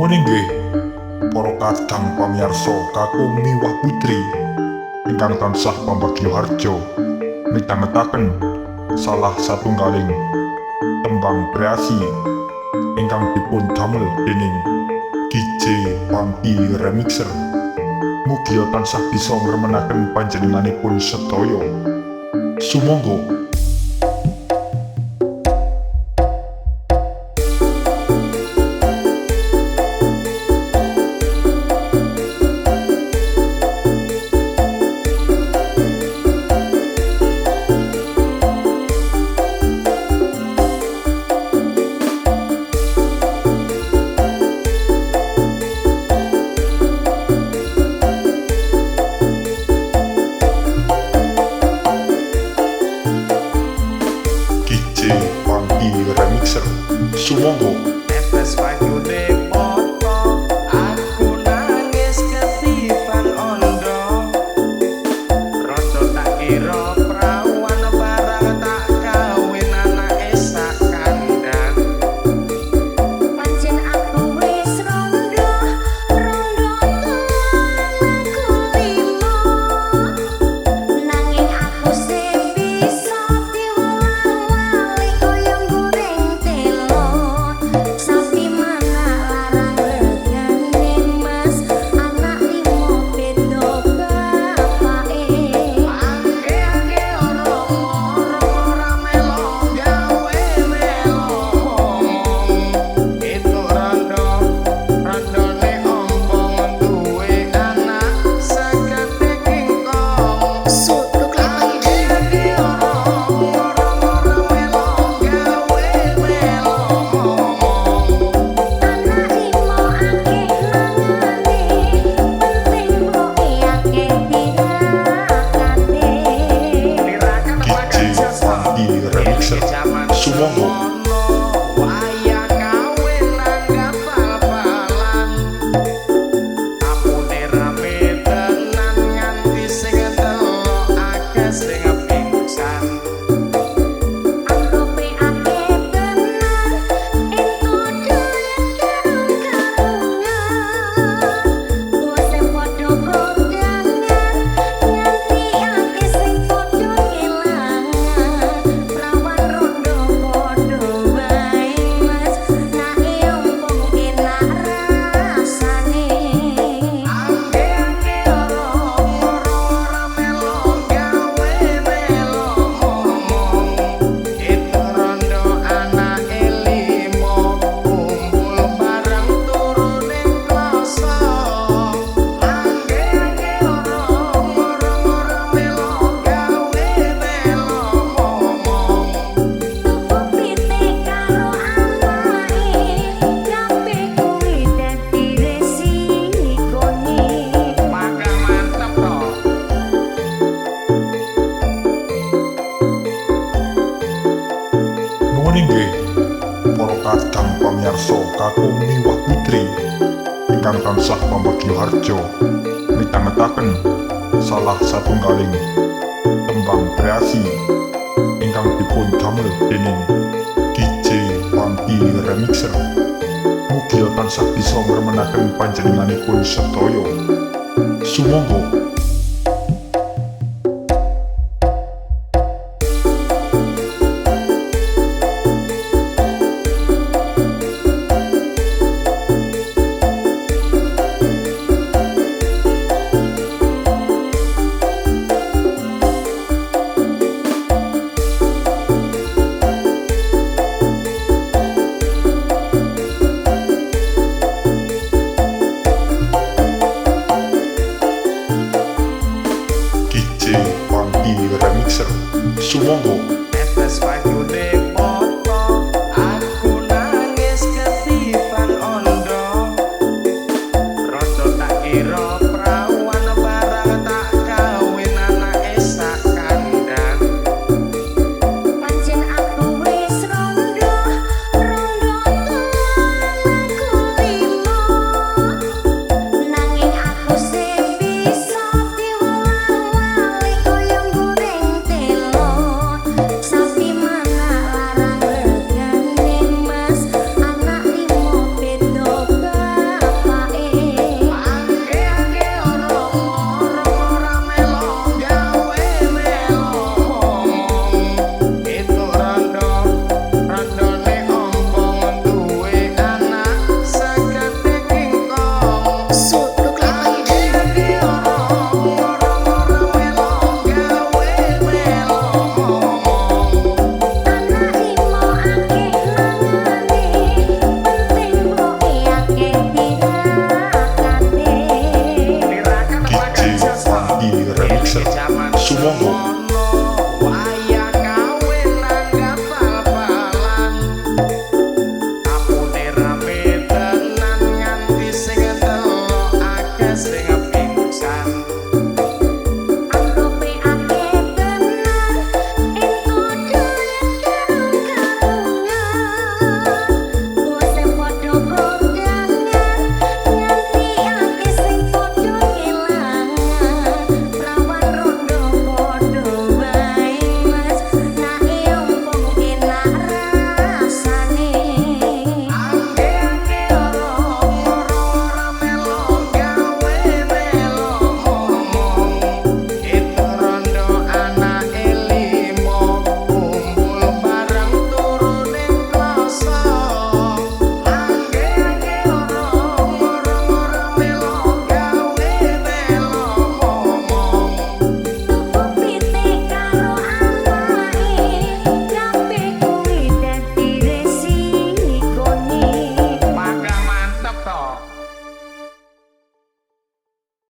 Nuwun inggih para kadang pamirsa kakung miwah putri ingkang tansah pambagya harja midhangetaken salah satunggaling tembang kreasi ingkang dipun damel dening DJ Pampi Remixer. Mugi tansah bisa ngremenaken panjenenganipun sedaya. Sumangga. Remixer, sumangga. Efes panyune poto, aku nangis ketiban ondo. Rodo tak kira prawan barang tak kawin anake sak kandhang. Pancen aku wis rondo aku limo. Nanging aku sing bisa diwali koyo goreng telo. Sapi mana larang regane mas, anak limo beda bapake. Angge ora melo gawe melo. Itu rondone ompong duwe anak segede kingkong. Sutuk Angge ora melo gawe melo. anak limo akeh mangane, penting mboke akeh tirakate. DJ Pampi Remixer, sumangga. Wayah kawin nanggap bal-balan. Tapune rame tenan nganti sing delok akeh sing pingsan. Anggope akeh tenan, entuk duit karung-karungan. Wong sing padha kondangan, nganti akeh sing padha kelangan. Prawan rondo padha wae mas, nake ompong enak rasane. Angge ora melo gawe melo momong. Itu rondo anake limo kumpul bareng turu ning kloso. Angge ora melo gawe melo momong. Tuku pitik karo anake, kabeh kuwi dadi resikone. Magang mantep to. Nuwun inggih para kadang pamirsa kakung miwah putri ingkang tansah pambagya harja midhangetaken salah satunggaling tembang kreasi ingkang dipun damel dening DJ Pampi Remixer. Mugi tansah bisa ngremenaken panjenenganipun sedaya. Sumangga. DJ Pampi Remixer, sumangga.